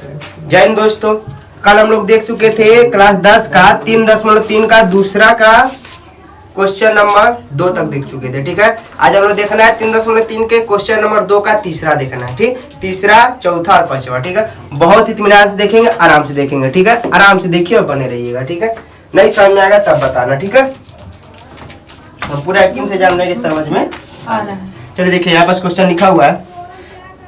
जय हिंद दोस्तों, कल हम लोग देख चुके थे क्लास 10 का 3.3 का दूसरा का क्वेश्चन नंबर 2 तक देख चुके थे। ठीक है, आज हम लोग देखना है 3.3 के क्वेश्चन नंबर 2 का तीसरा देखना है। ठीक, तीसरा, चौथा और पांचवा। ठीक है, बहुत इत्मीनान से देखेंगे, आराम से देखेंगे। ठीक है, आराम से देखिए और बने रहिएगा। ठीक है, नहीं समझ में आएगा तब बताना। ठीक है, हम पूरा यकीन से जान रहे हैं समझ में आ रहा है। चलिए देखिए, यहाँ पर क्वेश्चन लिखा हुआ है,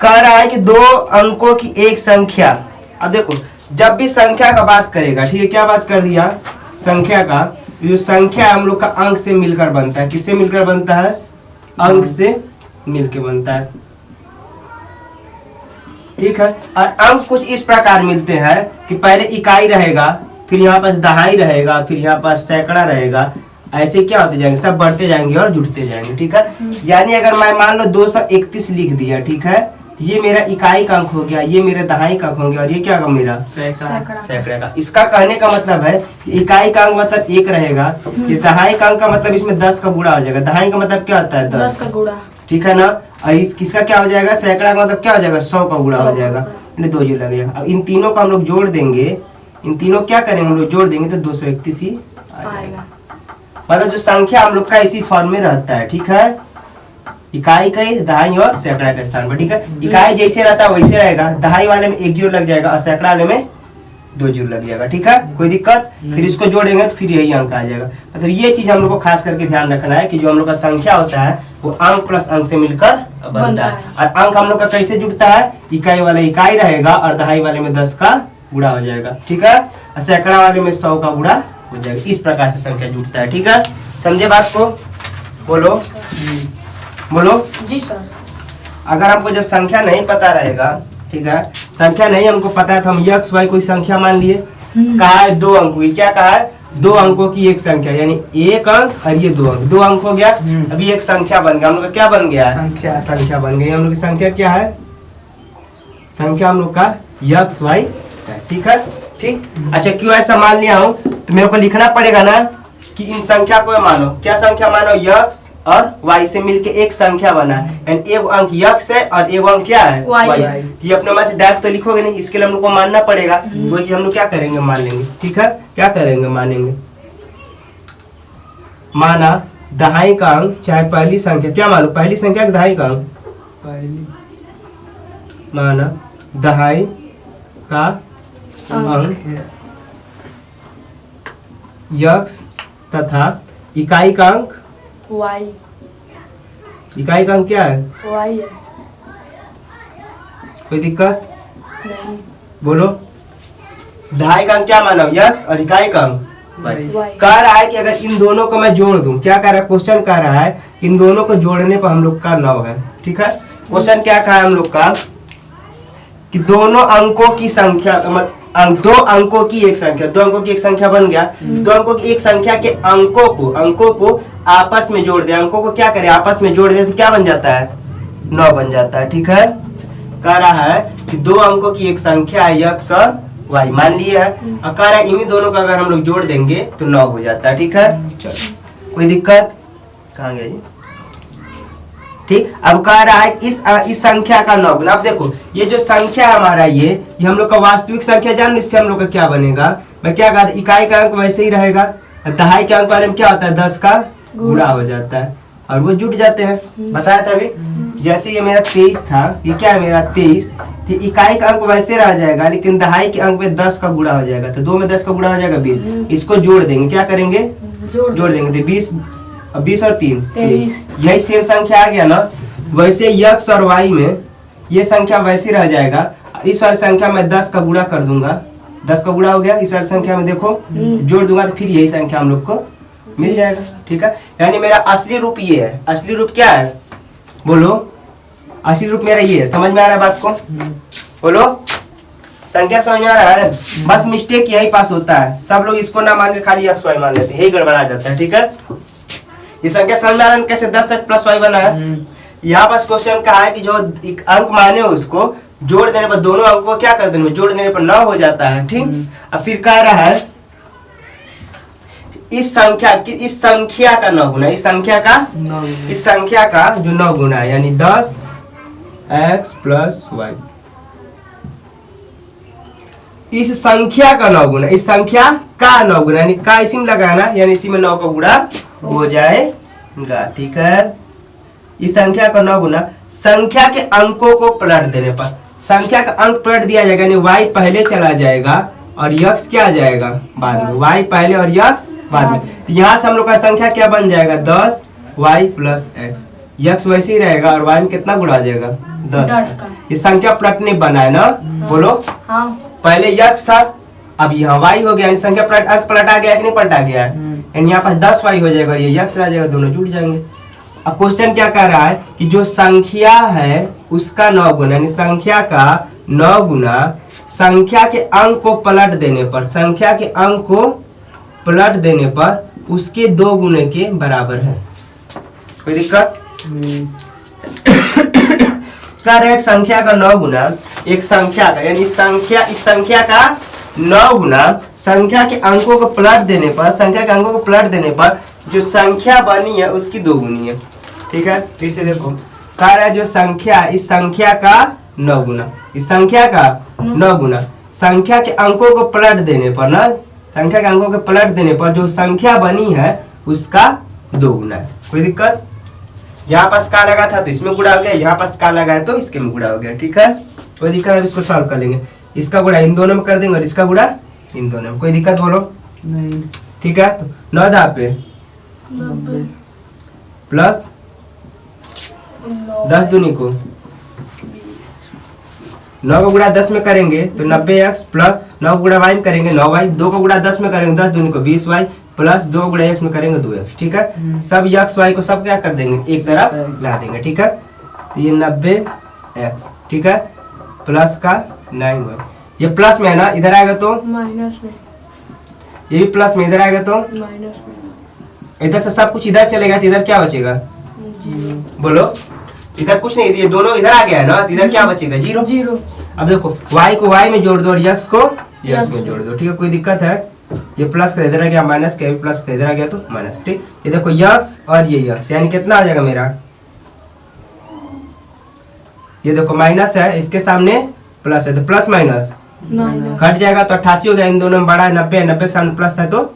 कह रहा है कि 2 अंकों की एक संख्या। अब देखो, जब भी संख्या का बात करेगा, ठीक है, क्या बात कर दिया, संख्या का जो संख्या हम लोग का अंक से मिलकर बनता है। किससे मिलकर बनता है? अंक से मिलकर बनता है। ठीक है, और अंक कुछ इस प्रकार मिलते हैं कि पहले इकाई रहेगा, फिर यहाँ पास दहाई रहेगा, फिर यहाँ पास सैकड़ा रहेगा। ऐसे क्या होते जाएंगे, सब बढ़ते जाएंगे और जुड़ते जाएंगे। ठीक है, यानी अगर मैं मान लो 231 लिख दिया, ठीक है, ये मेरा इकाई का अंक हो गया, ये मेरा दहाई का अंक हो गया, और ये क्या का मेरा सैकड़ा का। इसका कहने का मतलब है इकाई का अंक मतलब 1 रहेगा, ये दहाई का अंक का मतलब इसमें 10 का गुणा हो जाएगा। दहाई का मतलब क्या होता है? 10 का गुणा। ठीक है ना, और किसका क्या हो जाएगा? सैकड़ा का मतलब क्या हो जाएगा? 100 का गुणा हो जाएगा। 2 जीरो लगेगा। अब इन तीनों को हम लोग जोड़ देंगे, इन तीनों क्या करेंगे हम लोग, जोड़ देंगे तो 231 ही आएगा। मतलब जो संख्या हम लोग का इसी फॉर्म में रहता है। ठीक है, इकाई का दहाई और सैकड़ा के स्थान पर। ठीक है, इकाई जैसे रहता है वैसे रहेगा, दहाई वाले में 1 जीरो लग जाएगा और सैकड़ा वाले में 2 जीरो लग जाएगा। ठीक है, कोई दिक्कत? फिर इसको जोड़ेंगे तो फिर यही अंक आ जाएगा। मतलब ये चीज हम लोग को खास करके ध्यान रखना है कि जो हम लोग का संख्या होता है वो अंक प्लस अंक से मिलकर बनता है। और अंक हम लोग का कैसे जुड़ता है? इकाई वाला इकाई रहेगा और दहाई वाले में 10 का गुणा हो जाएगा। ठीक है, और सैकड़ा वाले में 100 का गुणा हो जाएगा। इस प्रकार से संख्या जुड़ता है। ठीक है, समझे बात को? बोलो बोलो जी सर। अगर हमको जब संख्या नहीं पता रहेगा, ठीक है, संख्या नहीं हमको पता है तो हम x y कोई संख्या मान लिए, कहा है 2 अंक की, क्या कहा है? 2 अंकों की एक संख्या, यानी 1 अंक और ये 2 अंक, 2 अंक हो गया। अभी एक संख्या बन गया, हम लोग का क्या बन गया? संख्या बन गई। हम लोग की संख्या क्या है? संख्या हम लोग का x y है। ठीक है, ठीक। अच्छा, क्यों ऐसा मान लिया हूँ तो मेरे को लिखना पड़ेगा ना कि इन संख्या को मानो, क्या संख्या मानो? x और y से मिलके एक संख्या बना है, यानी एक अंक x है और एक अंक क्या है? y। ये अपने मन से डायरेक्ट तो लिखोगे नहीं, इसके लिए हम लोग को मानना पड़ेगा। तो इसे हम लोग क्या करेंगे? मान लेंगे। ठीक है, क्या करेंगे? मानेंगे। माना दहाई का अंक, चाहे पहली संख्या, क्या मानो? पहली संख्या कि दहाई का अंक? माना दहाई का अंक x तथा इकाई का अंक y। इकाई का अंक क्या है? y है। कोई दिक्कत? नहीं। बोलो, दहाई का अंक क्या माना? x और इकाई का अंक y। कह रहा है कि अगर इन दोनों को मैं जोड़ दूं, क्या कह रहा है? क्वेश्चन कह रहा है कि इन दोनों को जोड़ने पर हम लोग का 9 है। ठीक है, क्वेश्चन क्या कहा है हम लोग का कि दोनों अंकों की संख्या, मतलब 2 अंकों की एक संख्या, 2 अंकों की एक संख्या बन गया। 2 अंकों की एक संख्या के अंकों को आपस में जोड़ दे। अंकों को क्या करें? आपस में जोड़ दे तो क्या बन जाता है? 9 बन जाता है। ठीक है, कह रहा है कि 2 अंकों की एक संख्या है x और y, मान लिए है, और कह रहा है इन्हीं दोनों का अगर हम लोग जोड़ देंगे तो 9 हो जाता है। ठीक है, चलो, कोई दिक्कत? कहाँ गया जी? ठीक, अब कह रहा है इस संख्या का 9 गुना। अब देखो, ये जो संख्या हमारा ये हम लोग का वास्तविक संख्या जान, इससे हम लोग का क्या बनेगा? मैं क्या कहा था? इकाई का अंक वैसे ही रहेगा, दहाई के अंक वाले में क्या होता है? 10 का गुणा हो जाता है और वो जुट जाते हैं। बताया था अभी, जैसे ये मेरा 23 था, ये क्या है मेरा 23, तो इकाई का अंक वैसे रह जाएगा, लेकिन दहाई के अंक में 10 का गुणा हो जाएगा, तो 2 में 10 का गुणा हो जाएगा 20। इसको जोड़ देंगे, क्या करेंगे? जोड़ देंगे तो 20 और 3 यही सेम संख्या आ गया ना। वैसे x और y में ये संख्या वैसे रह जाएगा, इस वाली संख्या में 10 का गुणा कर दूंगा, 10 का गुणा हो गया, इस वाली संख्या में देखो जोड़ दूंगा तो फिर यही संख्या हम लोग को मिल जाएगा। ठीक है, यानी मेरा असली रूप ये है। असली रूप क्या है? बोलो, असली रूप मेरा ये है। समझ में आ रहा है बात को? बोलो, संख्या समझ में आ रहा है? बस मिस्टेक यही पास होता है, सब लोग इसको ना मान के खाली x y मान लेते हैं, यही गड़बड़ा जाता है। ठीक है, ये संख्या समझ में आ रहा है कैसे 10x + y बना है? यहाँ पास क्वेश्चन कहा है कि जो अंक माने उसको जोड़ देने पर, दोनों अंकों को क्या कर देने पर, जोड़ देने पर 9 हो जाता है। ठीक, अब फिर कह रहा है इस संख्या का 9 गुना, इस संख्या का जो 9 गुना है, यानी 10x + y। इस संख्या का 9 गुना, इस संख्या का 9 गुना, यानी का इसी में लगाना, यानी इसी में 9 का गुणा हो जाएगा। ठीक है, इस संख्या का 9 गुना संख्या के अंकों को पलट देने पर, संख्या का अंक पलट दिया जाएगा, यानी y पहले चला जाएगा और x क्या आ जाएगा बाद में, y पहले और x बाद में। तो यहाँ से हम लोग का संख्या क्या बन जाएगा 10y प्लस x वैसे ही रहेगा और y में कितना गुणा आ जाएगा 10। इस संख्या पलटने बना है ना, बोलो हाँ। पहले x था, अब यहाँ y हो गया, यानी संख्या अंक पलटा गया कि नहीं पलटा गया, यानी यहाँ पास 10y हो जाएगा, ये x रह जाएगा, दोनों जुड़ जाएंगे। अब क्वेश्चन क्या कह रहा है कि जो संख्या है उसका 9 गुना, यानी संख्या का 9 गुना संख्या के अंक को पलट देने पर, संख्या के अंक को पलट देने पर उसके 2 गुने के बराबर है। कोई दिक्कत? कह रहे संख्या का 9 गुना एक संख्या का, यानी इस संख्या का 9 गुना संख्या के अंकों को पलट देने पर, संख्या के अंकों को पलट देने पर जो संख्या बनी है उसकी 2 गुनी है। ठीक है, फिर से देखो, कह रहा है जो संख्या, इस संख्या का 9 गुना, इस संख्या का 9 गुना संख्या के अंकों को पलट देने पर ना, संख्या के अंकों को पलट देने पर जो संख्या बनी है उसका 2 गुना है। कोई दिक्कत? यहाँ पास का लगा था तो इसमें गुणा हो गया, यहाँ पास का लगा है तो इसके में गुणा हो गया। ठीक है, कोई दिक्कत? अब इसको सॉल्व कर लेंगे, इसका गुणा इन दोनों में कर देंगे और इसका गुणा इन दोनों में। कोई दिक्कत बोलो? नहीं। ठीक है, तो 9 दा पे प्लस 10 दूनी को 9 का गुणा 10 में करेंगे तो 90x प्लस 9 का गुणा y में करेंगे 9y, 2 का गुणा 10 में करेंगे 10 दूनी को 20y प्लस 2 गुणा x में करेंगे 2x। ठीक है, सब x y को सब क्या कर देंगे एक तरफ ला देंगे। ठीक है, तो ये 90x, ठीक है, प्लस का 9y, ये प्लस में है ना, इधर आएगा तो माइनस में, ये भी प्लस में, इधर आएगा तो माइनस में, इधर से सब कुछ इधर चलेगा तो इधर क्या बचेगा बोलो? इधर कुछ नहीं, ये दोनों इधर आ गया है ना, इधर क्या बचेगा 0। अब देखो y को y में जोड़ दो और x को x में जोड़ दो। ठीक है, कोई दिक्कत है? ये प्लस का इधर आ गया, माइनस का प्लस का इधर आ गया तो माइनस। ठीक, ये देखो x और ये x, यानी कितना आ जाएगा मेरा, ये देखो माइनस है, इसके सामने प्लस है तो प्लस माइनस घट जाएगा तो 88 हो गया। इन दोनों में बड़ा है 90, 90 के सामने प्लस था तो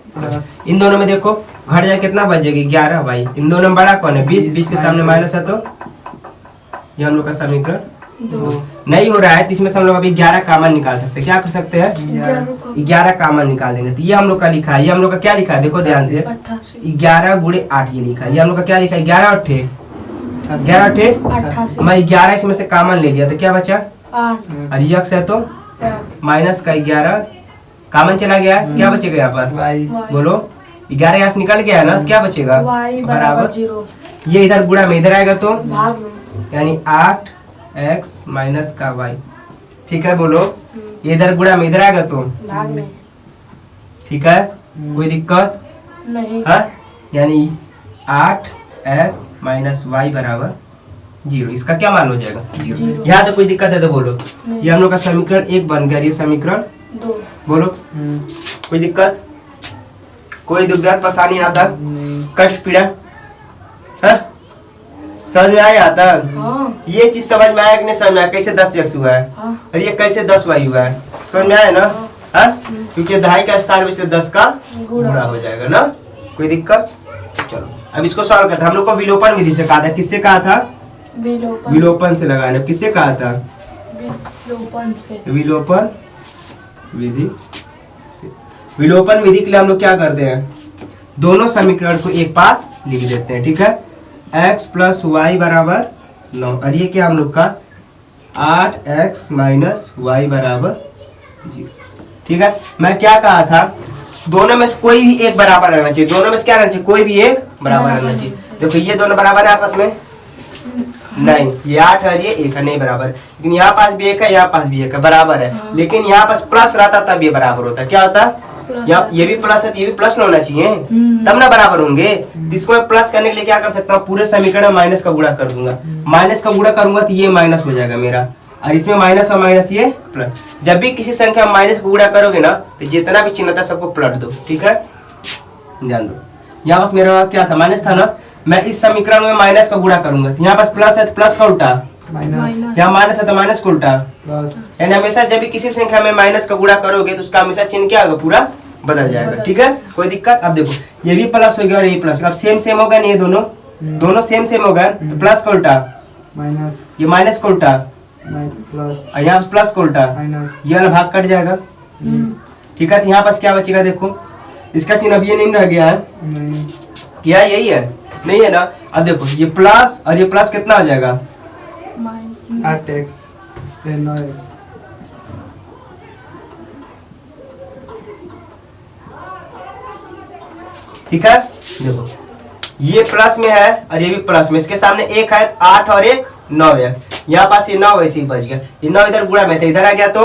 इन दोनों में देखो घट जाए, कितना बच जाएगी 11 भाई। इन दोनों में बड़ा कौन है 20, 20 के सामने माइनस है तो ये हम लोग का समीकरण नहीं हो रहा है, तो इसमें से हम लोग अभी 11 कॉमन निकाल सकते हैं। क्या कर सकते हैं 11 कॉमन निकाल देंगे। तो ये हम लोग का लिखा है, ये हम लोग का क्या लिखा है देखो ध्यान से, 11 गुणे 8 ये लिखा है। ये हम लोग का क्या लिखा है 11 अट्ठे 11 मैं 11 इसमें से कॉमन ले लिया तो क्या बचा 8 और x है तो माइनस का 11 कॉमन चला गया, क्या बचेगा यहाँ पास बोलो? 11 यहाँ से निकल गया ना, क्या बचेगा बराबर 0। ये इधर गुणा में इधर आएगा तो भाग में, यानी 8x माइनस का y। ठीक है, बोलो? ये इधर गुणा में इधर आएगा तो भाग में। ठीक है, कोई दिक्कत नहीं? हाँ, यानी 8x माइनस y बराबर 0। इसका क्या मान हो जाएगा 0। यहाँ तो कोई दिक्कत है तो बोलो? ये हम लोग का समीकरण 1 बन गया, ये समीकरण 2। बोलो कोई दिक्कत, कोई दुख दर्द परेशानी आता कष्ट पीड़ा समझ में आया आता? हाँ। ये चीज समझ में आया कि नहीं समझ में आया? कैसे 10x हुआ है और ये कैसे 10y हुआ है, समझ में आया ना? हाँ, क्योंकि दहाई का स्थान में 10 का गुणा हो जाएगा ना। कोई दिक्कत? चलो अब इसको सॉल्व करते हैं। हम लोग को विलोपन विधि से कहा था, किससे कहा था? विलोपन से लगाने। किससे कहा था? विलोपन विधि से। विलोपन विधि के लिए हम लोग क्या करते हैं, दोनों समीकरण को एक पास लिख देते हैं। ठीक है, x प्लस वाई बराबर 9 और ये क्या हम लोग का 8x माइनस वाई बराबर 0। ठीक है, मैं क्या कहा था, दोनों में से कोई भी एक बराबर रहना चाहिए। दोनों में से क्या रहना चाहिए, कोई भी एक बराबर रहना चाहिए। देखो ये दोनों बराबर है आपस में नहीं, ये 8 है ये 1 है, नहीं बराबर। लेकिन यहाँ पास भी 1 है, यहाँ पास भी 1 है, बराबर है। लेकिन यहाँ पास प्लस रहता तब ये बराबर होता। क्या होता? यहाँ ये भी प्लस है तो ये भी प्लस होना चाहिए तब ना बराबर होंगे। इसको मैं प्लस करने के लिए क्या कर सकता हूँ, पूरे समीकरण में माइनस का गुणा कर दूंगा। माइनस का गुणा करूंगा तो ये माइनस हो जाएगा मेरा, और इसमें माइनस और माइनस ये प्लस। जब भी किसी संख्या में माइनस का गुणा करोगे ना तो जितना भी चिन्ह था सबको पलट दो। ठीक है, ध्यान दो। यहाँ पास मेरा क्या था, माइनस था ना, मैं इस समीकरण में माइनस का गुणा करूंगा तो यहाँ पास प्लस है तो प्लस का उल्टा माइनस यहाँ माइनस है तो माइनस को उल्टा, प्लस यानी हमेशा जब भी किसी भी संख्या में माइनस का गुणा करोगे तो उसका हमेशा चिन्ह क्या होगा, पूरा बदल जाएगा। ठीक है, कोई दिक्कत। अब देखो ये भी प्लस हो गया और ये प्लस, अब सेम सेम होगा नहीं, ये दोनों सेम सेम होगा, तो प्लस का उल्टा माइनस, ये माइनस का उल्टा प्लस और यहाँ प्लस का उल्टा, माइनस। ये वाला भाग कट जाएगा। ठीक है, तो यहाँ पास क्या बचेगा, देखो इसका चिन्ह अब ये नहीं रह गया है, नहीं क्या यही है, नहीं है ना। अब देखो ये प्लस और ये प्लस कितना हो जाएगा, 8x 9x। ठीक है, देखो ये प्लस में है और ये भी प्लस में, इसके सामने एक है 8 और एक 9 है, यहाँ पास ये 9 वैसे ही बच गया, ये 9 इधर गुणा में था, इधर आ गया तो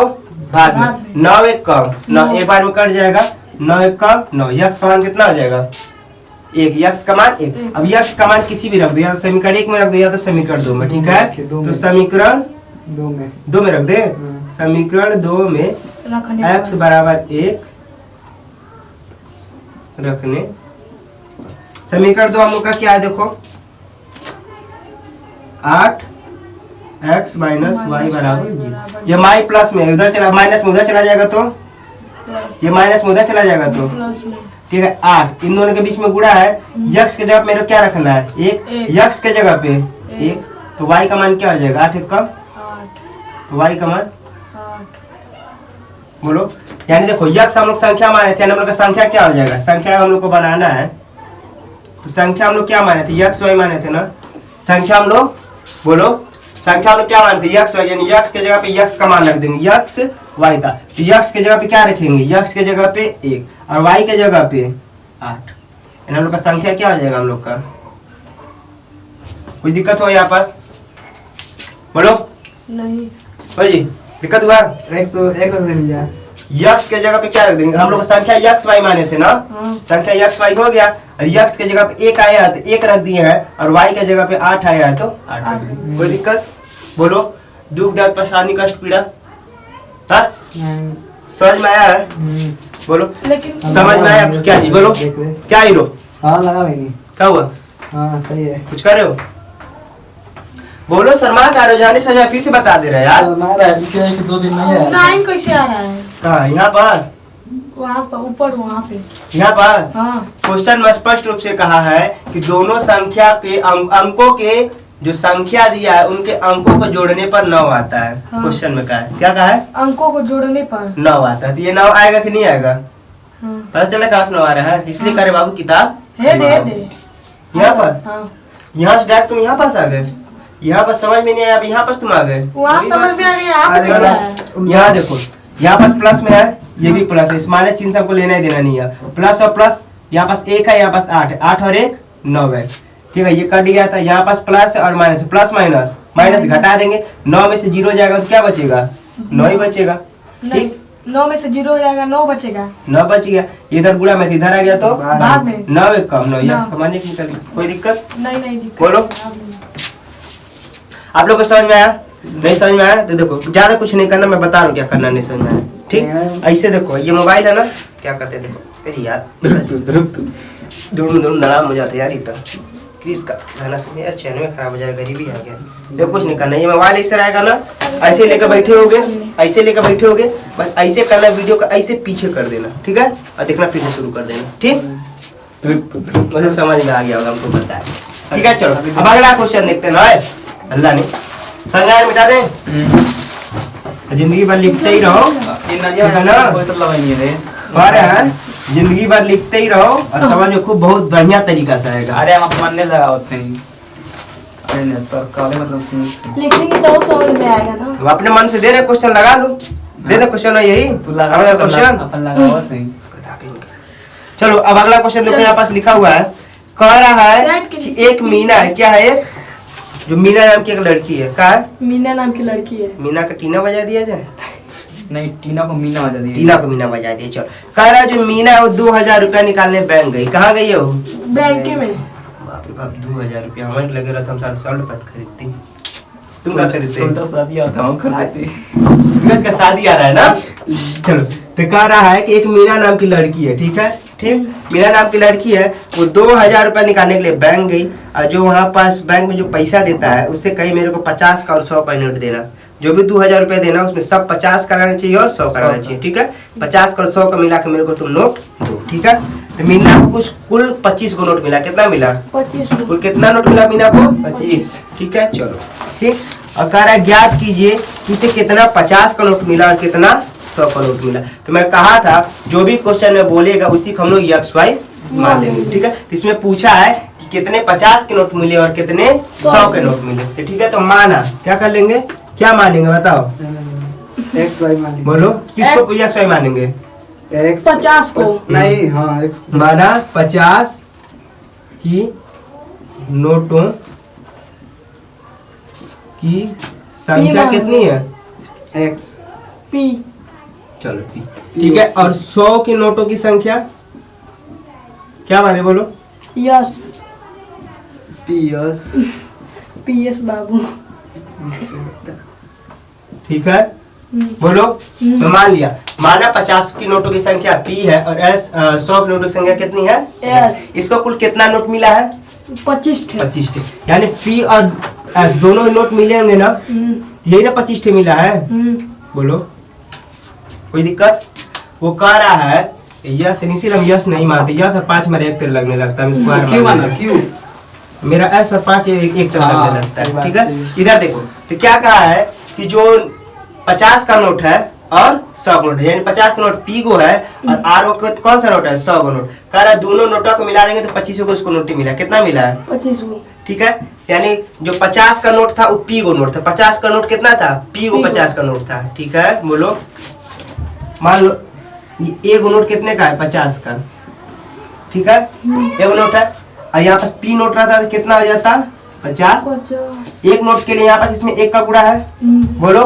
भाग में, 9 एक कम 9, एक बार में कट जाएगा, 9 एक कम 9, यक्स का मान कितना हो जाएगा, एक, यक्स का मान एक। अब यक्स का मान किसी भी रख दो, या तो समीकरण 1 में रख दो या तो समीकरण 2 में। ठीक है, तो समीकरण 2 में रख दे, समीकरण 2 में x बराबर 1 रखने, समीकरण 2 हम लोग का क्या है, देखो 8x माइनस वाई बराबर 0। ये माई प्लस में उधर चला, माइनस में उधर चला जाएगा तो ये माइनस में उधर चला जाएगा तो ठीक है, 8 इन दोनों के बीच में गुणा है, यक्स के जगह मेरे क्या रखना है, एक, यक्स के जगह पे एक, तो y का मान क्या हो जाएगा, 8 एक कम, तो y का मान 8 बोलो। यानी देखो यक्स हम लोग संख्या माने थे, हम लोग का संख्या क्या हो जाएगा, संख्या हम लोग को बनाना है, तो संख्या हम लोग क्या माने थे, यक्स वाई माने थे ना, संख्या हम लोग बोलो, संख्या हम लोग क्या माने थे, यक्स वाई, यानी यक्स के जगह पे यक्स का मान रख देंगे, यक्स वाई था, तो यक्स के जगह पे क्या रखेंगे, यक्स के जगह पे 1 और वाई के जगह पे 8, यानी हम लोग का संख्या क्या हो जाएगा हम लोग का, कुछ दिक्कत हो यहाँ पास, बोलो नहीं हो जी, दिक्कत हुआ, एक यक्स के जगह पे क्या रख देंगे, हम लोग संख्या यक्स वाई माने थे ना, संख्या यक्स वाई हो गया, और यक्स के जगह पे 1 आया है तो 1 रख दिए हैं, और वाई के जगह पे 8 आया है तो 8 रख दिए। कोई दिक्कत, बोलो, दुख दर्द परेशानी कष्ट पीड़ा, हाँ समझ में आया है, बोलो लेकिन समझ में आया, क्या चीज बोलो, क्या हीरो, हाँ लगा मैंने, क्या हुआ, हाँ सही है, कुछ कर रहे हो, बोलो शर्मा का रुझान समझ, फिर से बता दे रहे यार, हमारा क्या है कि 2 दिन नहीं है, 9 कैसे आ रहा है, कहाँ, यहाँ पास, वहाँ पर ऊपर वहाँ पे, यहाँ पास हाँ क्वेश्चन में स्पष्ट रूप से कहा है कि दोनों संख्या के अंकों के जो संख्या दिया है उनके अंकों को जोड़ने पर 9 आता है। हाँ। क्वेश्चन में कहा है, क्या कहा है, अंकों को जोड़ने पर 9 आता है, तो ये 9 आएगा कि नहीं आएगा, हाँ। पता चला कहाँ से 9 आ रहा है, इसलिए करे बाबू किताब है दे यहाँ पर, हाँ यहाँ से डायरेक्ट तुम यहाँ पास आ गए, यहाँ पर समझ में नहीं आया, अब यहाँ पास तुम आ गए, वहाँ समझ में आ गया, आप अरे कैसे वाह। आया? यहाँ देखो यहाँ पास प्लस में है, ये भी प्लस है, इस माइनस चिन्ह से हमको लेना ही देना नहीं है, प्लस और प्लस, यहाँ पास 1 है, यहाँ पास 8 है, 8 और 1 9 है। ठीक है, ये कट गया था, यहाँ पास प्लस और माइनस, प्लस माइनस माइनस घटा देंगे, 9 में से 0 जाएगा तो क्या बचेगा, 9 ही बचेगा। नहीं 9 में से 0 हो जाएगा, 9 बचेगा, 9 बच गया, इधर गुणा में इधर आ गया तो बाद में 9 एक कम 9, नौ। यक्स का मान एक निकल गया। कोई दिक्कत, नहीं दिक्कत, बोलो। आप लोग को समझ में आया, नहीं समझ में आया तो देखो ज्यादा कुछ नहीं करना, मैं बता रहा हूँ क्या करना, नहीं समझ में आया ठीक। ऐसे देखो ये मोबाइल है ना, क्या करते हैं देखो, अरे यार धूम धड़ाम हो जाते यार, इतना प्लीज का गाना सुनिए यार, चैनल में खराब हो जाएगा, गरीबी आ गया, देखो कुछ नहीं करना, ये मोबाइल ऐसे रहेगा ना, ऐसे लेकर बैठे होगे, ऐसे लेकर बैठे होगे, बस ऐसे करना, वीडियो का ऐसे पीछे कर देना, ठीक है, और देखना फिर से शुरू कर देना, ठीक, वैसे समझ में आ गया होगा, हमको पता है, ठीक है। चलो अब अगला क्वेश्चन देखते हैं ना, अल्लाह ने संज्ञान मिटा दें, जिंदगी भर लिखते ही रहो, और जिंदगी भर लिखते ही रहो और समझ में खूब बहुत बढ़िया तरीका से आएगा। अरे हम अपने मन नहीं लगा होते हैं, अरे नहीं पर काले मतलब सुन, लिखेंगे तो समझ में आएगा ना, अब अपने मन से दे रहे क्वेश्चन, लगा लो, दे दे क्वेश्चन है यही तू लगा अगला क्वेश्चन। अपन लगा होते हैं। चलो अब अगला क्वेश्चन देखो, यहाँ पास लिखा हुआ है, कह रहा है कि एक मीना है, क्या है, एक जो मीना नाम की एक लड़की है, क्या है, मीना नाम की लड़की है, मीना का टीना बजा दिया जाए, नहीं टीना को मीना बजा दिया, टीना को मीना बजा दिया। चलो कह रहा है जो मीना है वो 2000 रुपया निकालने बैंक गई, कहाँ गई है वो, बैंक में, बाप रे बाप 2000 रुपया, हमारे लगे रहता हम सारे शर्ट पैंट खरीदती, तुम क्या खरीदते, सुनता शादी आता हूँ खरीदती, सूरज का शादी आ रहा है ना। चलो तो कह रहा है कि एक मीना नाम की लड़की है, ठीक है, ठीक। मीना नाम की लड़की है, वो 2000 रुपया निकालने के लिए बैंक गई, और जो वहाँ पास बैंक में जो पैसा देता है उससे कहीं मेरे को 50 का और 100 का नोट देना। जो भी 2000 रुपया देना उसमें सब 50 कराना चाहिए और 100 कराना चाहिए, ठीक है। 50 का और 100 का मिला के मेरे को तुम नोट दो, ठीक है। तो मीना को कुछ कुल 25 को नोट मिला। कितना मिला? 25 कुल कितना नोट मिला मीना को? 25। ठीक है, चलो ठीक। और कह रहा है ज्ञात कीजिए उसे कितना 50 का नोट मिला और कितना 100 का नोट मिला। तो मैं कहा था जो भी क्वेश्चन में बोलेगा उसी को हम लोग एक्स वाई मान लेंगे, ठीक है। इसमें पूछा है कि कितने 50 के नोट मिले और कितने 100 के नोट मिले, तो ठीक है। तो माना क्या कर लेंगे, क्या मानेंगे बताओ? एक्स वाई मान लीजिए। बोलो किसको एक्स वाई मानेंगे? एक्स 50 को। नहीं, हाँ माना 50 की नोटों की संख्या मान कितनी है? X P. चलो पी, ठीक है। और 100 की नोटों की संख्या क्या माने बोलो? यस। पी एस पीएस बाबू। ठीक है, बोलो। तो मान लिया, माना 50 की नोटों की संख्या पी है और 100 की नोटों की संख्या कितनी है? एस। इसको कुल कितना नोट मिला है? 25 थे। 25 टे। यानी पी और एस दोनों ही नोट मिले होंगे ना, यही ना 25 टे मिला है। बोलो कोई दिक्कत? वो कह रहा है यस, निश्चित हम यस नहीं मानते। यस और 5 मेरा एक तरह लगने लगता है, इसको क्यों माना? क्यों? मेरा एस और 5 एक तरह हाँ, लगने लगता सही है, बात ठीक है। है। इधर देखो, तो क्या कहा है कि जो 50 का नोट है और 100 का नोट है, यानी 50 का नोट पी को है और आर को कौन सा नोट है? 100 का नोट। कह रहा है दोनों नोटों को मिला देंगे तो 25 को उसको नोट ही मिला। कितना मिला है? 25 को। ठीक है, यानी जो 50 का नोट था वो पी को नोट था। 50 का नोट कितना था? पी को 50 का नोट था, ठीक है। बोलो, मान लो ये एक नोट कितने का है? 50 का, ठीक है। एक नोट है और यहाँ पास पी नोट रहता तो कितना हो जाता? 50। 50। एक नोट के लिए यहाँ पास इसमें एक का गुणा है, बोलो।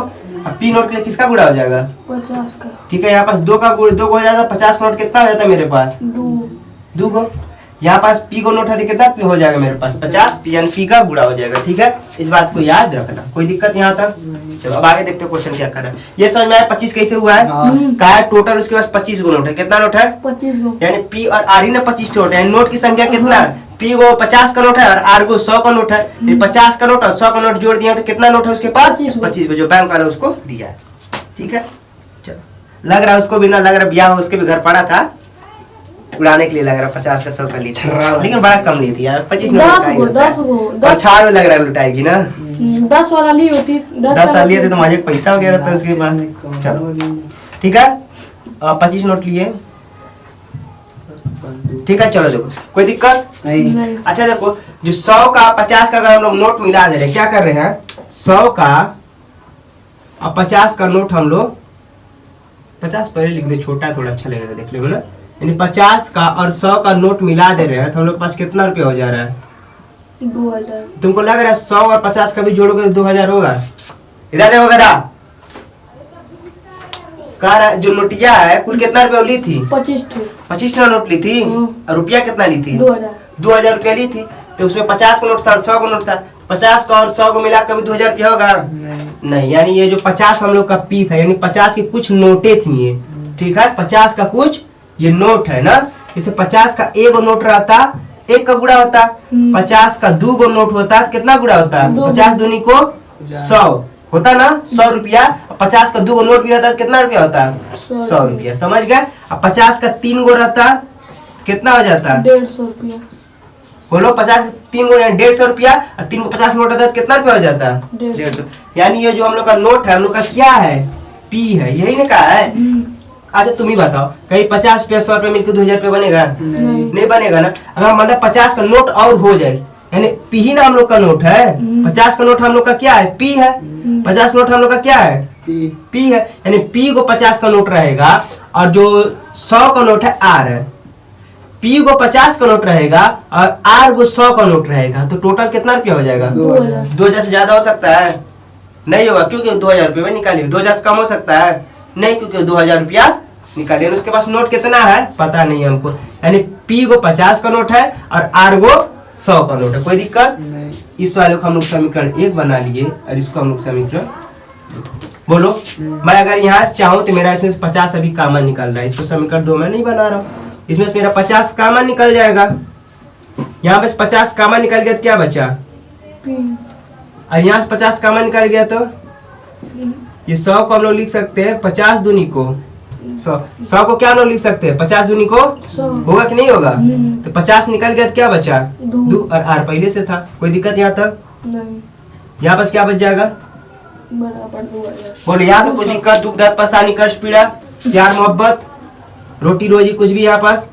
अब पी नोट के लिए किसका गुणा हो जाएगा? 50 का। ठीक है, यहाँ पास 2 का गुणा 2 हो जाता। 50 का नोट कितना हो जाता मेरे पास? 2 को। यहाँ पास पी को नोट है तो कितना पी हो जाएगा मेरे पास? 50 पी, यानी पी का गुणा हो जाएगा, ठीक है। इस बात को याद रखना। कोई दिक्कत यहाँ तक? चलो अब आगे देखते हैं क्वेश्चन क्या कर रहा है। ये समझ में आया 25 कैसे हुआ है? कहा है टोटल उसके पास 25 को नोट है। कितना नोट है? 25 को। यानी पी और आर ही ने 25 नोट है। यानी नोट की संख्या कितना है? पी को 50 का नोट है और आर को 100 का नोट है। 50 का नोट और 100 का नोट जोड़ दिया तो कितना नोट है उसके पास? 25 को, जो बैंक वाला उसको दिया है, ठीक है। चलो, लग रहा है उसको भी ना, लग रहा ब्याह हो उसके भी घर पड़ा था, उड़ाने के लिए लग रहा 50 का 100 का ली थी, लेकिन बड़ा कम ली थी यार। 25 10 को। और छाड़ में लग रहा है लुटाएगी ना। 10 वाला ली होती। 10 साल लिए थे तो मुझे पैसा वगैरह था उसके बाद। चलो ठीक है, 25 नोट लिए, ठीक है। चलो देखो, कोई दिक्कत नहीं। अच्छा देखो, जो 100 का 50 का अगर हम लोग नोट मिला दे रहे, क्या कर रहे हैं? 100 का और 50 का नोट हम लोग, 50 पहले लिख दे, छोटा है थोड़ा, अच्छा लगेगा देख लेंगे ना। यानी 50 का और 100 का नोट मिला दे रहे हैं तो हम लोग के पास कितना रुपया हो जा रहा है? 2000। तुमको लग रहा है 100 और 50 का भी जोड़ोगे तो 2000 होगा? इधर देखो गधा, कह रहा है जो नोटिया है कुल कितना रुपया ली थी? 25 थे। 25 ना नोट ली थी और रुपया कितना ली थी? 2000। 2000 रुपया ली थी। तो उसमें 50 का नोट था और 100 का नोट था। 50 का और 100 को मिला कभी 2000 रुपया होगा? नहीं। यानी ये जो 50 हम लोग का पी था, यानी 50 की कुछ नोटे थी ये, ठीक है। 50 का कुछ ये नोट है ना। जैसे 50 का एक नोट रहता, एक का गुणा होता। 50 का 2 गो नोट होता, कितना गुणा होता? 50 दूनी को 100 होता ना, 100 रुपया। 50 का 2 गो नोट भी रहता तो कितना रुपया होता? 100 रुपया, समझ गए। अब 50 का 3 गो रहता कितना हो जाता? 150 रुपया। बोलो, 50 का 3 गो 150 रुपया और 3 को 50 नोट रहता तो कितना रुपया हो जाता? 150। यानी ये जो हम लोग का नोट है, हम लोग का क्या है? पी है, यही ने कहा है। अच्छा तुम ही बताओ, कहीं 50 रुपया 100 रुपया मिलकर 2000 रुपया बनेगा? नहीं बनेगा ना। अगर मतलब 50 का नोट और हो जाए, यानी पी ही ना हम लोग का नोट है। 50 का नोट हम लोग का क्या है? पी है। 50 नोट हम लोग का क्या है? पी है। यानी पी को 50 का नोट रहेगा और जो 100 का नोट है आर है। पी को 50 का नोट रहेगा और आर को 100 का नोट रहेगा, तो टोटल कितना रुपया हो जाएगा? 2000 से ज्यादा हो सकता है? नहीं होगा, क्योंकि 2000 रुपये में निकालिए। 2000 से कम हो सकता है? नहीं, क्योंकि 2000 रुपया निकालिए। उसके पास नोट कितना है पता नहीं हमको। यानी पी को 50 का नोट है और आर को 100 का नोट है। कोई दिक्कत नहीं। इस वाले को हम लोग समीकरण 1 बना लिए और इसको हम लोग समीकरण, बोलो। मैं अगर यहाँ से चाहूँ तो मेरा इसमें से 50 अभी कॉमन निकल रहा है, इसको समीकरण 2 में नहीं बना रहा हूँ। इसमें से मेरा 50 कॉमन निकल जाएगा। यहाँ पे 50 कॉमन निकल गया तो क्या बचा, P और यहाँ से 50 कॉमन निकल गया तो ये 100 को हम लोग लिख सकते हैं 50 दूनी को 100 को क्या हम लोग लिख सकते हैं 50 दूनी को 100 होगा कि नहीं होगा। हम्म। तो 50 निकल गया तो क्या बचा दो। 2 और आर पहले से था, कोई दिक्कत यहाँ तक। नहीं यहाँ पास क्या बच जाएगा, बराबर 2000। बोलो यहाँ तो कुछ दिक्कत दुख दर्द परेशानी कष्ट पीड़ा प्यार मोहब्बत रोटी रोजी कुछ भी यहाँ पास,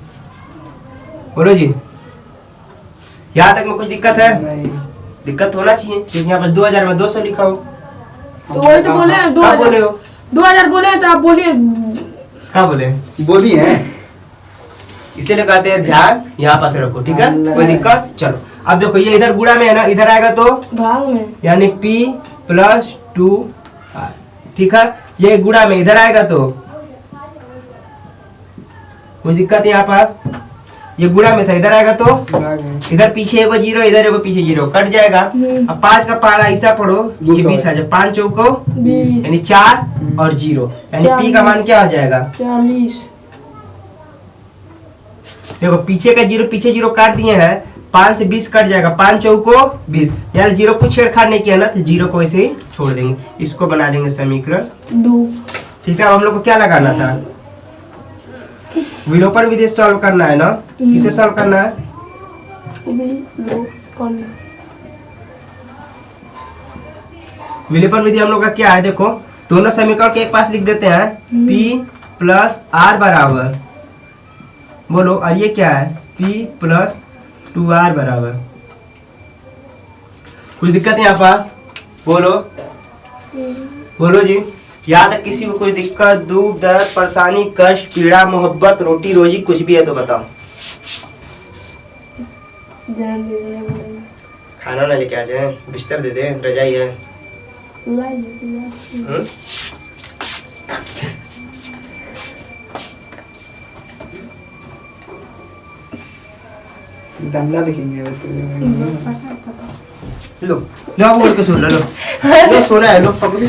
बोलो जी यहाँ तक में कुछ दिक्कत है। नहीं। दिक्कत होना चाहिए क्योंकि यहाँ पर 2000 में 200 लिखा हो। तो वही तो बोले हैं, क्या बोले 2000 हो, 2000 बोले हैं तो आप बोलिए। क्या बोले, बोली है। इसीलिए कहते हैं ध्यान यहाँ पास रखो, ठीक है अल्लाह। कोई दिक्कत। चलो अब देखो ये इधर गुणा में है ना, इधर आएगा तो भाग में यानी P + 2R, ठीक है। ये गुणा में इधर आएगा तो कोई दिक्कत है यहाँ पास, ये गुणा में था इधर आएगा तो भाग में। इधर पीछे एगो 0 इधर एगो पीछे 0 कट जाएगा। अब 5 का पहाड़ा ऐसा पढ़ो ये 20 आ जाए, 5 चौको 20 यानी 4 और 0 यानी P का मान क्या हो जाएगा, 40। देखो पीछे का 0 पीछे 0 काट दिए हैं, 5 से 20 कट जाएगा, 5 चौको 20 यानी 0 को छेड़खाड़ नहीं किया ना तो 0 को ऐसे ही छोड़ देंगे, इसको बना देंगे समीकरण 2 ठीक है। अब हम लोग को क्या लगाना था, विलोपन विधि सॉल्व करना है ना, किसे सॉल्व करना है, विलोपन विधि हम लोग का क्या है, देखो दोनों समीकरण के एक पास लिख देते हैं P + R बराबर, बोलो और ये क्या है P + 2R बराबर, कुछ दिक्कत है यहाँ पास, बोलो बोलो जी। यहाँ तक किसी को कोई दिक्कत दुख दर्द परेशानी कष्ट पीड़ा मोहब्बत रोटी रोजी कुछ भी है तो बताओ। ध्यान दे रहे हैं। खाना ना लेके आ जाए, बिस्तर दे दे, रजाई है। हम्म? दंगला देखेंगे लो लो आप बोल के सुन लो, लो सोना है, लो पकड़ो,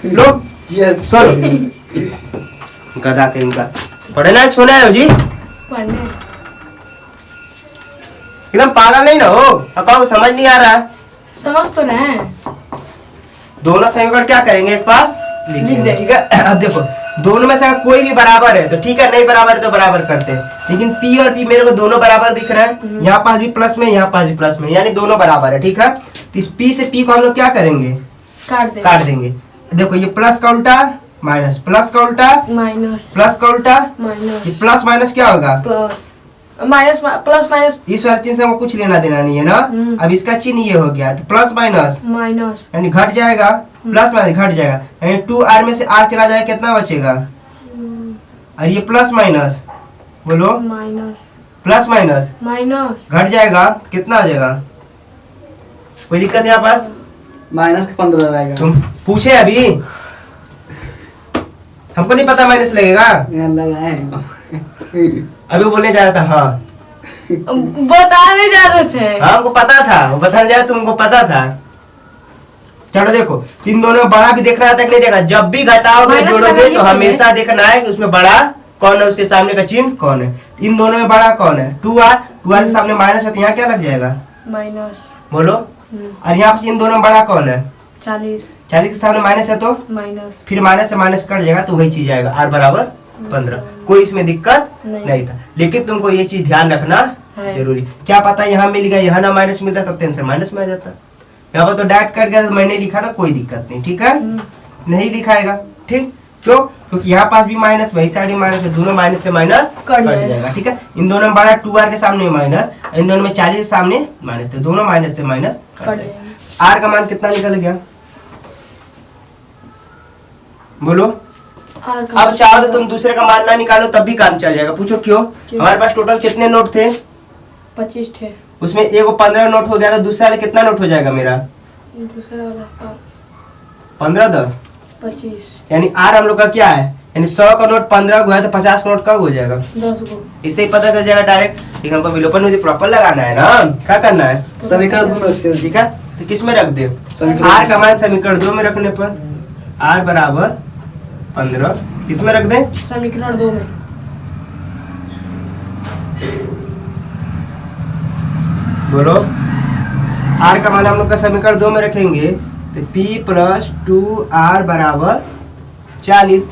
लो यस सुनो गधा के इनका पढ़े ना सोना है जी, पढ़ने एकदम पागल नहीं ना हो, अकाउंट समझ नहीं आ रहा है। समझ तो रहे हैं। दोनों समीकरण क्या करेंगे एक पास लिख लिख देंगे, दे। ठीक है। अब देखो दोनों में से अगर कोई भी बराबर है तो ठीक है, नहीं बराबर है तो बराबर करते हैं, लेकिन P और P मेरे को दोनों बराबर दिख रहा है, यहाँ पास भी प्लस में यहाँ पास भी प्लस में यानी दोनों बराबर है, ठीक है। तो इस P से P को हम लोग क्या करेंगे काट दे काट देंगे। देखो ये प्लस का उल्टा माइनस, प्लस का उल्टा माइनस प्लस का उल्टा, माइनस ये प्लस माइनस क्या होगा, प्लस माइनस प्लस माइनस इस वाले चिन्ह से हमको कुछ लेना देना नहीं है ना। अब इसका चिन्ह ये हो गया तो प्लस माइनस माइनस यानी घट जाएगा, प्लस माइनस घट जाएगा यानी 2R में से R चला जाएगा, कितना बचेगा, और ये प्लस माइनस बोलो माइनस प्लस माइनस माइनस घट जाएगा, कितना आ जाएगा, कोई दिक्कत है यहाँ पास, माइनस का 15 रहेगा। तुम पूछे अभी, हमको नहीं पता माइनस लगेगा, यहाँ लगाए अभी बोलने जा रहा था। हाँ बताने जा रहे थे। हाँ हमको पता था, वो बताने जा रहा तुमको पता था। चलो देखो इन दोनों में बड़ा भी देखना था कि नहीं देखना, जब भी घटाओगे माइनस जोड़ोगे लगाइए तो पहले। हमेशा देखना है कि उसमें बड़ा कौन है, उसके सामने का चिन्ह कौन है। इन दोनों में बड़ा कौन है 2R, 2R के सामने माइनस है तो यहाँ क्या लग जाएगा, माइनस बोलो। और यहाँ पे इन दोनों में बड़ा कौन है 40 40 के सामने माइनस है तो माइनस फिर माइनस से माइनस कट जाएगा तो वही चीज आएगा R बराबर 15। कोई इसमें दिक्कत नहीं था, लेकिन तुमको ये चीज ध्यान रखना है। जरूरी। क्या पता यहाँ मिल गया यहाँ ना माइनस मिलता तब टेंशन माइनस में आ जाता, यहाँ पर तो डायरेक्ट कट गया तो मैंने लिखा था कोई दिक्कत नहीं, ठीक है नहीं लिखाएगा, ठीक क्यों, क्योंकि यहाँ पास भी माइनस वही साइड माइनस में, दोनों माइनस से माइनस कट कट जाएगा, ठीक है। इन दोनों में बड़ा 2R के सामने माइनस, इन दोनों में 40 के सामने माइनस, तो दोनों माइनस से माइनस कट कट जाएगा। R का मान कितना निकल गया बोलो। अब चाहो तो तुम दूसरे का मान ना निकालो तब भी काम चल जाएगा, पूछो क्यों। हमारे पास टोटल कितने नोट थे 25 थे, उसमें एक 15 नोट हो गया तो दूसरा वाला कितना नोट हो जाएगा मेरा दूसरा वाला 15 10 25 यानी R हम लोग का क्या है, यानी 100 का नोट 15 हुआ है तो 50 का नोट कब हो जाएगा 10 गो। इससे ही पता चल जाएगा डायरेक्ट। लेकिन हमको विलोपन विधि प्रॉपर लगाना है ना, क्या करना है समीकरण 2 रखते हैं। ठीक है। तो किस में रख दे, समीकरण R का मान समीकरण 2 में रखने पर R बराबर 15 किस में रख दे समीकरण 2 में बोलो आर का मान हम लोग का समीकरण 2 में रखेंगे तो P प्लस 2R बराबर 40।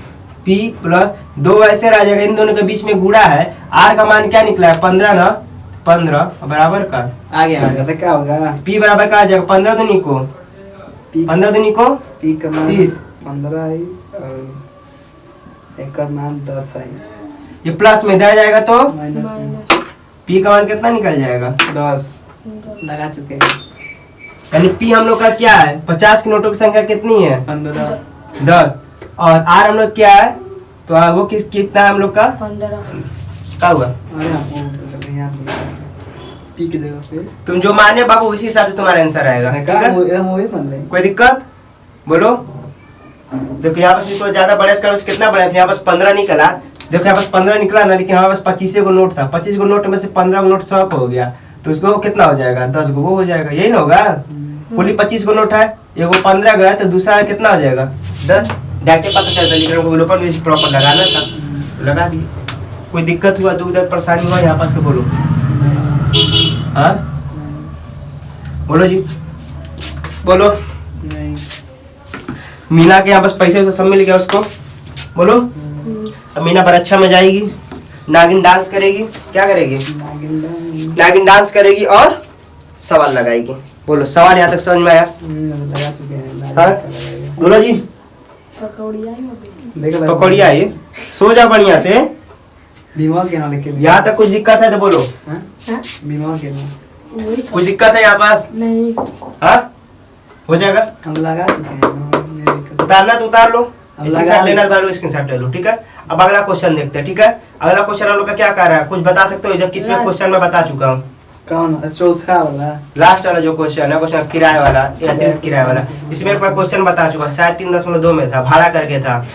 P प्लस 2 ऐसे रह जाएगा, इन दोनों के बीच में गुणा है। R का मान क्या निकला है 15 ना, 15 बराबर का आ गया तो क्या होगा? P बराबर का आ जाएगा 15 दूनी को पी 15 दूनी को पी का मान 30, 15 आई और एक का मान 10 आई। ये प्लस में इधर जाएगा तो माइनस माइनस P का मान कितना निकल जाएगा 10 लगा चुके हैं। यानी P हम लोग का क्या है 50 के नोटों की संख्या कितनी है 15 10 और R हम लोग क्या है तो वो कितना है हम लोग का 15 क्या हुआ। अरे हम यहाँ पी की जगह पे तुम जो माने बाबू उसी हिसाब से तुम्हारा आंसर आएगा, ठीक है? हम वही मान लेंगे। कोई दिक्कत बोलो। देखो यहाँ पास इसको ज्यादा बड़े स्केल से कितना बड़ा था, यहाँ पास 15 निकला। देखो यहाँ पास 15 निकला ना, लेकिन हमारे पास 25 को नोट था। 25 को नोट में से 15 को नोट 100 हो गया, तो उसको कितना हो जाएगा 10 को वो हो जाएगा, यही ना होगा। बोली 25 को नोट है, एगो 15 गया तो दूसरा कितना हो जाएगा 10। डायरेक्ट पता चलता, लेकिन हमको विलोपन में प्रॉपर लगाना था तो लगा दिए। कोई दिक्कत हुआ, दुख दर्द परेशानी हुआ यहाँ पास तो बोलो। हाँ बोलो जी बोलो। नहीं मीना के यहाँ बस पैसे वैसे सब मिल गया उसको, बोलो। अब मीना पर अच्छा में जाएगी, नागिन डांस करेगी। क्या करेगी नागिन डांस करेगी और सवाल लगाएगी। बोलो सवाल यहाँ तक समझ में आया। लगा चुके हैं। हाँ बोलो जी। पकौड़ी आई होगी। देखो पकौड़ी आई, सो जा बढ़िया से। बीमा के यहाँ लिखे यहाँ तक कुछ दिक्कत है तो बोलो। हाँ? बीमा के यहाँ वही कुछ दिक्कत है यहाँ पास? नहीं हाँ हो जाएगा। हम लगा चुके हैं। नहीं दिक्कत। उतारना तो उतार लो, अब स्क्रीनशॉट लगा लेना तो स्क्रीनशॉट ले लो, ठीक है। अब अगला क्वेश्चन देखते हैं, ठीक है। अगला क्वेश्चन हम लोग का क्या कर रहा है, कुछ बता सकते हो? जब किसमें क्वेश्चन में बता चुका हूँ, कौन चौथा वाला लास्ट वाला जो क्वेश्चन है, क्वेश्चन किराए वाला या अतिरिक्त किराए वाला, इसमें एक बार क्वेश्चन बता चुका, शायद 3.2 में था, भाड़ा करके था।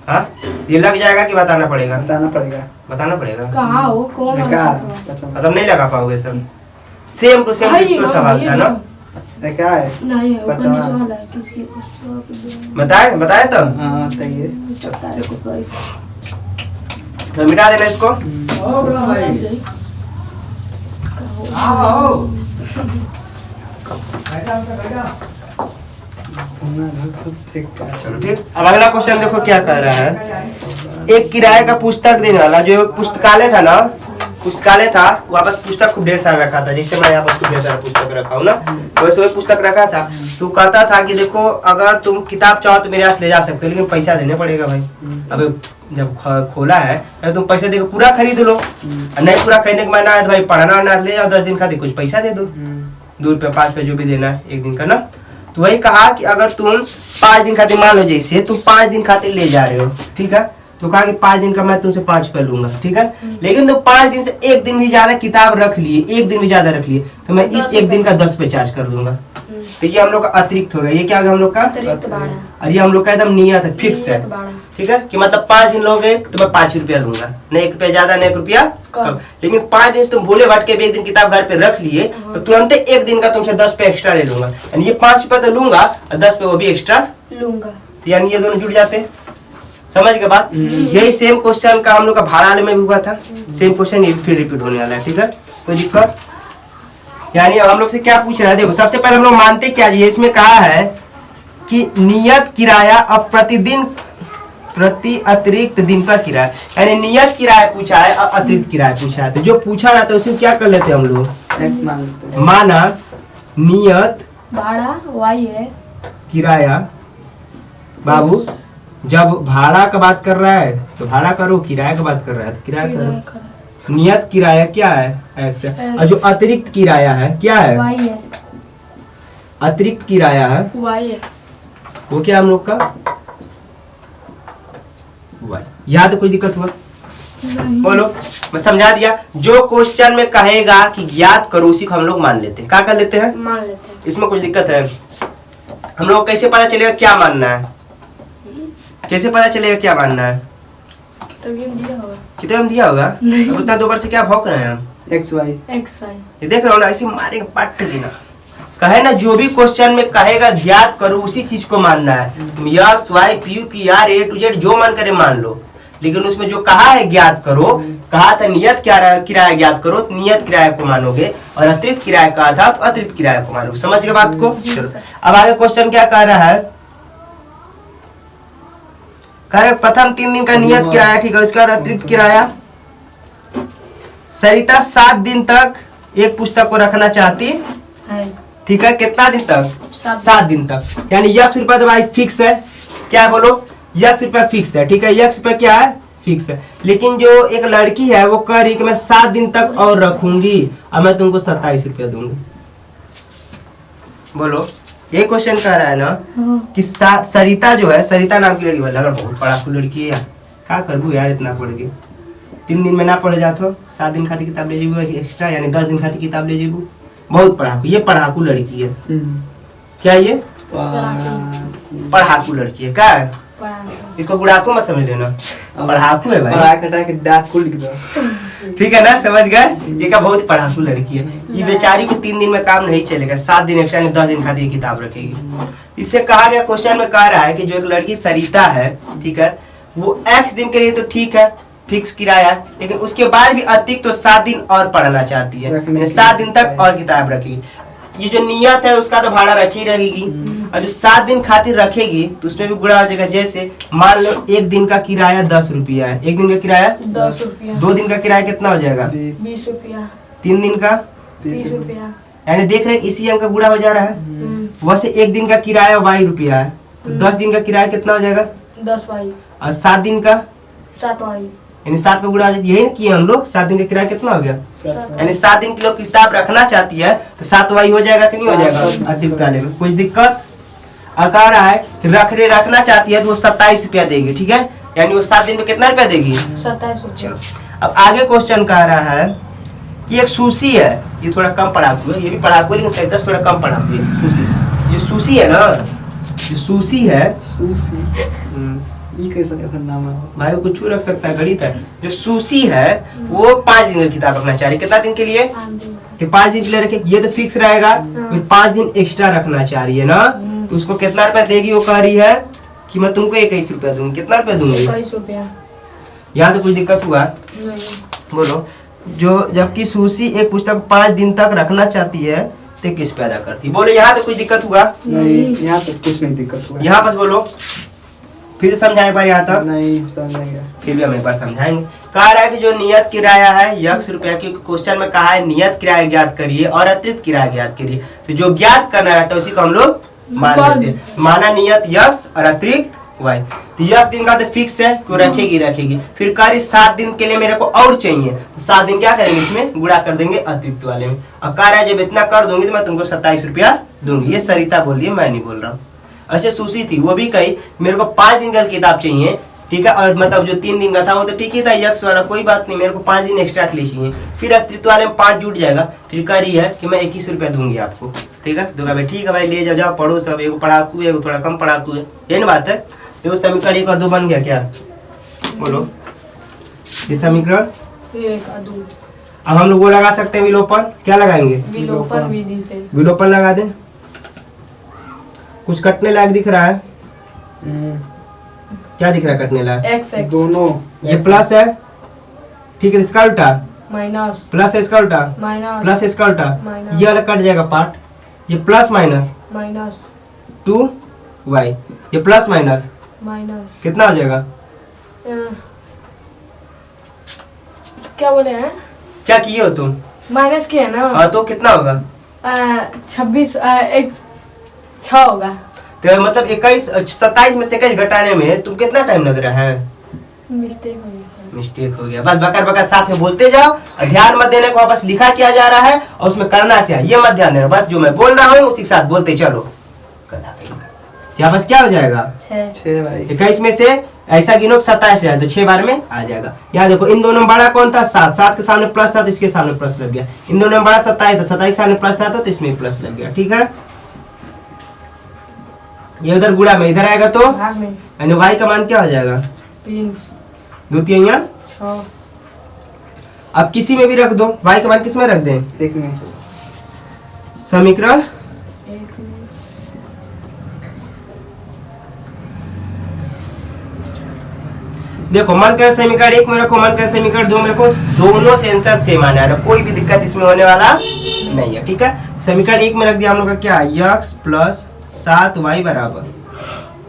हाँ ये लग जाएगा कि बताना पड़ेगा? बताना पड़ेगा। बताना पड़ेगा। कहाँ हो कौन क्या मतलब नहीं लगा पाओगे सब, सेम टू सेम तो सवाल था ना। क्या है? नहीं है, ऊपर पता नीचे वाला है, किसकी बताए बताए तब हाँ बताइए। तारे को पैसा तो मिटा देना इसको। चलो ठीक। अब अगला क्वेश्चन देखो क्या कह रहा है। एक किराए का पुस्तक देने वाला, जो पुस्तकालय था ना, पुस्तकालय था, वहाँ पास पुस्तक खूब ढेर सारा रखा था। जैसे मैं यहाँ पास खूब ढेर सारा पुस्तक रखा हूँ ना, वैसे वही पुस्तक रखा था। तो कहता था कि देखो अगर तुम किताब चाहो तो मेरे यहाँ से ले जा सकते हो, लेकिन पैसा देने पड़ेगा भाई। अब जब खोला है तो तुम पैसे देकर पूरा खरीद लो, नहीं पूरा खरीदने के महीना है तो भाई पढ़ना वढ़ना ले जाओ, 10 दिन खातिर कुछ पैसा दे दो, 2 रुपये 5 रुपये जो भी देना है एक दिन का ना। तो वही कहा कि अगर तुम 5 दिन खातिर, मान लो जैसे तुम 5 दिन खातिर ले जा रहे हो, ठीक है, तो कहा कि 5 दिन का मैं तुमसे 5 रुपये लूंगा, ठीक है। लेकिन तुम 5 दिन से एक दिन भी ज्यादा किताब रख लिए, एक दिन भी ज्यादा रख लिए, तो मैं इस एक दिन का 10 रुपये चार्ज कर दूंगा। तो ये हम लोग का अतिरिक्त हो गया। ये क्या होगा हम लोग का, अतिरिक्त भाड़ा। और ये हम लोग का एकदम नियत है, फिक्स है, नियत भाड़ा। ठीक है। कि मतलब 5 दिन लोगे तो मैं 5 रुपया लूंगा, नहीं 1 रुपया ज्यादा नहीं 1 रुपया कम। लेकिन 5 दिन से तुम भूले भटके भी एक दिन किताब घर पे रख लिए तो तुरंत एक दिन का तुमसे 10 रुपया एक्स्ट्रा ले लूंगा। यानी ये 5 रुपया तो लूंगा और 10 रुपये वो भी एक्स्ट्रा लूंगा, यानी ये दोनों जुड़ जाते हैं। समझ के बात। यही सेम क्वेश्चन का हम लोग का भाड़ा वाले में भी हुआ था, सेम क्वेश्चन ये फिर रिपीट होने वाला है, ठीक है। कोई दिक्कत? यानी अब हम लोग से क्या पूछ रहा है, देखो सबसे पहले हम लोग मानते क्या जी, इसमें कहा है कि नियत किराया अब प्रतिदिन प्रति अतिरिक्त दिन का किराया, यानी नियत किराया पूछा है और अतिरिक्त किराया पूछा है। तो जो पूछा रहता है उसे क्या कर लेते हैं हम लोग, एक्स मान लेते हैं। माना नियत भाड़ा वाई है, किराया। बाबू जब भाड़ा का बात कर रहा है तो भाड़ा करो, किराया का बात कर रहा है तो किराया करो। नियत किराया क्या है, एक्स है, और जो अतिरिक्त किराया है क्या है, वाई है, अतिरिक्त किराया है वाई है। वो क्या हम लोग का वाई। यहाँ तो कोई दिक्कत हुआ बोलो, मैं समझा दिया। जो क्वेश्चन में कहेगा कि ज्ञात करो उसी को हम लोग मान लेते हैं। क्या कर लेते हैं, मान लेते हैं। इसमें कुछ दिक्कत है। हम लोग कैसे पता चलेगा क्या मानना है, कैसे पता चलेगा क्या मानना है? तभी हम दिया होगा, कितने में दिया होगा? अब उतना दोबारा से क्या भौंक रहे हैं हम, एक्स वाई एक्स वाई। ये देख रहे हो ना, ऐसे मारेंगे पट देना। कहे ना जो भी क्वेश्चन में कहेगा ज्ञात करो उसी चीज को मानना है। तुम X Y P Q R A to Z जो मन करे मान लो, लेकिन उसमें जो कहा है ज्ञात करो, कहा था नियत किराया ज्ञात करो, तो नियत किराया को मानोगे, और अतिरिक्त किराया कहा था तो अतिरिक्त किराया को मानोगे। समझ गए बात को? चलो अब आगे क्वेश्चन क्या कह रहा है, कह रहे प्रथम 3 दिन का नियत किराया, ठीक है, उसके बाद अतिरिक्त किराया। सरिता 7 दिन तक एक पुस्तक को रखना चाहती, है ठीक है, कितना दिन तक? 7 दिन तक, यानी X रुपया तो भाई फिक्स है, क्या है बोलो? X रुपया फिक्स है, ठीक है, X रुपया क्या है? फिक्स है। लेकिन जो एक लड़की है वो कह रही कि मैं 7 दिन तक और रखूंगी और मैं तुमको 27 रुपया दूंगी। बोलो, ये क्वेश्चन कह रहा है ना कि सरिता जो है, सरिता नाम की लड़की, लगा बहुत पढ़ाकू लड़की है यार, क्या करूँ यार इतना पढ़ के, 3 दिन में ना पढ़ जातो, 7 दिन खाती किताब ले जेबू एक्स्ट्रा, यानी 10 दिन खाती किताब ले जेबू, बहुत पढ़ाकू, ये पढ़ाकू लड़की है। क्या ये पढ़ाकू लड़की है? क्या है? इसको बुढ़ाकू मत समझ लेना, पढ़ाकू है भाई, पढ़ा कटा के डाकू लिख दो। ठीक है ना, समझ गए? ये का बहुत पढ़ाकू लड़की है, ये बेचारी को 3 दिन में काम नहीं चलेगा, 7 दिन एक्स्ट्रा 10 दिन खातिर किताब रखेगी। इससे कहा गया, क्वेश्चन में कह रहा है कि जो एक लड़की सरिता है, ठीक है, वो X दिन के लिए तो ठीक है फिक्स किराया, लेकिन उसके बाद भी अतिरिक्त तो 7 दिन और पढ़ना चाहती है, 7 दिन तक और किताब रखेगी। ये जो नियत है उसका तो भाड़ा रखी रहेगी, और जो 7 दिन खातिर रखेगी तो उसमें भी गुणा हो जाएगा। जैसे मान लो 1 दिन का किराया 10 रुपया है, 1 दिन का किराया 10 रुपया, 2 दिन का किराया कितना हो जाएगा? 20 रुपया, 3 दिन का 30 रुपया, यानी देख रहे हैं इसी अंक का गुणा हो जा रहा है। वैसे 1 दिन का किराया Y रुपया है, तो 10 दिन का किराया कितना हो जाएगा? 10 वाई, और 7 दिन का 7 वाई, यानी 7 का गुणा हो जाए, यही ना किए हम लोग, 7 दिन का किराया कितना हो गया? यानी 7 दिन की लोग किताब रखना चाहती है तो 7 वाई हो जाएगा कि नहीं हो जाएगा अतिरिक्त वाले में? कुछ दिक्कत? और कह रहा है कि रखना चाहती है तो वो 27 रुपया देगी, ठीक है, यानी वो 7 दिन में कितना रुपया देगी? 27 रुपया। अब आगे क्वेश्चन कह रहा है कि एक सूसी है, ये थोड़ा कम पढ़ाकू है, ये भी पढ़ाकू है लेकिन सरिता थोड़ा कम पढ़ाकू है। सूसी, जो सूसी है ना, जो सूसी है, ये कैसा कैसा नाम है भाई वो कुछ रख सकता है, गणित है। जो सूसी है वो 5 दिन का किताब रखना चाह रही, कितना दिन के लिए? 5 दिन के लिए रखे, ये तो फिक्स रहेगा, 5 दिन एक्स्ट्रा रखना चाह रही है ना, तो उसको कितना रुपया देगी? वो कह रही है कि मैं तुमको 21 रुपया दूंगी। कितना रुपया दूंगी? 21 रुपया। यहाँ तो कुछ दिक्कत हुआ? नहीं। बोलो, जो जबकि सूसी एक पुस्तक 5 दिन तक रखना चाहती है तो किस पैदा करती? बोलो, यहाँ तो कुछ दिक्कत हुआ? नहीं, यहाँ तो कुछ नहीं दिक्कत हुआ। यहाँ पर बोलो, फिर से समझाए एक बार यहाँ तक? नहीं समझेगा, फिर भी हम एक बार समझाएंगे। कह रहा है कि जो नियत किराया है X रुपया, क्योंकि क्वेश्चन में कहा है नियत किराया ज्ञात करिए और अतिरिक्त किराया ज्ञात करिए, तो जो ज्ञात करना रहता है उसी को हम लोग मान लेते हैं। माना नियत X और अतिरिक्त Y, तो X दिन का तो फिक्स है क्यों रखेगी। फिर कह रही 7 दिन के लिए मेरे को और चाहिए, तो 7 दिन क्या करेंगे? इसमें गुणा कर देंगे अतिरिक्त वाले में, और कह रहा है जब इतना कर दूंगी तो मैं तुमको 27 रुपया दूंगी। ये सरिता बोल रही है, मैं नहीं बोल रहा हूँ। अच्छा, सूसी थी, वो भी कही मेरे को 5 दिन का किताब चाहिए, ठीक है, और मतलब जो 3 दिन का था वो तो ठीक ही था X वाला, कोई बात नहीं, मेरे को 5 दिन एक्स्ट्रा के लिए चाहिए। फिर अतिरिक्त वाले में 5 जुट जाएगा, फिर कह रही है कि मैं 21 रुपया दूंगी आपको, ठीक है। तो भाई ठीक है भाई, ले जाओ पढ़ो सब, एगो पढ़ाकू है, एगो थोड़ा कम पढ़ाकू है, यही ना बात है। देखो समीकरण 1 और 2 बन गया क्या? बोलो, ये समीकरण 1 और 2। अब हम लोग वो लगा सकते हैं विलोपन, क्या लगाएंगे? विलोपन विधि से विलोपन लगा दें। कुछ कटने लायक दिख रहा है? क्या दिख रहा है कटने लायक? x दोनों ये प्लस है, ठीक है, इसका उल्टा माइनस, प्लस है, इसका उल्टा माइनस, प्लस, इसका उल्टा, माइनस, ये वाला कट जाएगा पार्ट, ये प्लस माइनस माइनस 2y, ये प्लस माइनस माइनस, कितना हो जाएगा? क्या बोले हैं? क्या किए हो तुम? माइनस किया ना? हाँ, तो कितना होगा? 26 6 होगा। तो मतलब 27 में से 21 घटाने में तुम कितना टाइम लग रहा है? मिस्टेक हो गया। मिस्टेक हो गया, बस बकर साथ में बोलते जाओ, और ध्यान मत देने को वापस लिखा किया जा रहा है और उसमें करना क्या है ये मत ध्यान देना, बस जो मैं बोल रहा हूँ उसी के साथ बोलते चलो। यहाँ बस क्या हो जाएगा? 6 भाई। 21 में से ऐसा गिनो 27 है तो 6 बार में आ जाएगा। यहाँ देखो, इन दोनों में बड़ा कौन था? 7, 7 के सामने प्लस था तो इसके सामने प्लस लग गया। इन दोनों में बड़ा 27 था, 27 के सामने प्लस था तो इसमें प्लस लग गया, ठीक है। ये उधर गुणा में इधर आएगा तो भाग में यानी y का मान क्या हो जाएगा? 3 2 3 6। अब किसी में भी रख दो, y का मान किस में रख दें? एक में समीकरण 1 में देखो मन करे समीकरण 1 में रखो, मन करे समीकरण 2 में रखो, दोनों से आंसर सेम आने वाला, कोई भी दिक्कत इसमें होने वाला नहीं है। ठीक है, समीकरण 1 में रख दिया हम लोग का क्या है, x प्लस 7y बराबर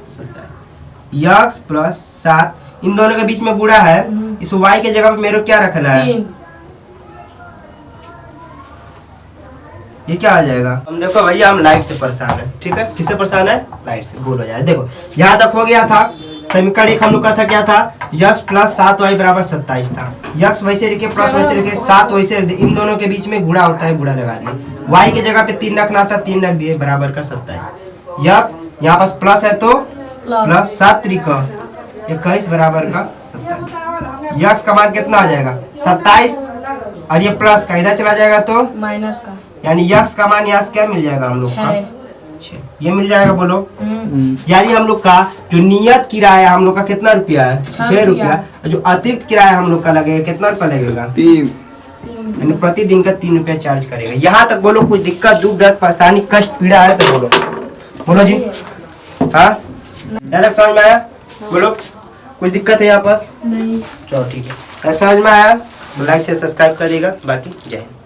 27। x प्लस 7 इन दोनों के बीच में गुणा है, इस y के जगह पे मेरे को क्या रखना है, 3। ये क्या आ जाएगा। हम देखो भैया हम लाइट से परेशान है, ठीक है, किससे परेशान है, लाइट से, भूल हो जाए। देखो यहाँ तक हो गया था, समीकरण 1 हम लोग का था क्या था, x प्लस 7y बराबर 27 था। x वैसे रखे, प्लस वैसे रखे, 7 वैसे रख दिए, इन दोनों के बीच में गुणा होता है, गुणा लगा दिए। y के जगह पे 3 रखना था, 3 रख दिए, बराबर का 27। x यहाँ पास प्लस है तो प्लस 7 त्रिका 21 बराबर का 27। x का मान कितना आ जाएगा 27, और ये प्लस का इधर चला जाएगा तो माइनस का यानी x का मान यहाँ से क्या मिल जाएगा हम लोग का 6, ये मिल जाएगा। बोलो यानी हम लोग का जो नियत किराया हम लोग का कितना रुपया है, 6 रुपया। जो अतिरिक्त किराया हम लोग का लगेगा कितना रुपया लगेगा, 3। यानी प्रतिदिन का 3 रुपया चार्ज करेगा। यहाँ तक बोलो, कुछ दिक्कत दुख दर्द परेशानी कष्ट पीड़ा है तो बोलो, बोलो जी। हाँ अलग समझ में आया, बोलो कुछ दिक्कत है यहाँ पास नहीं। चलो ठीक है, समझ में आया, लाइक से सब्सक्राइब करिएगा, बाकी जय हिंद।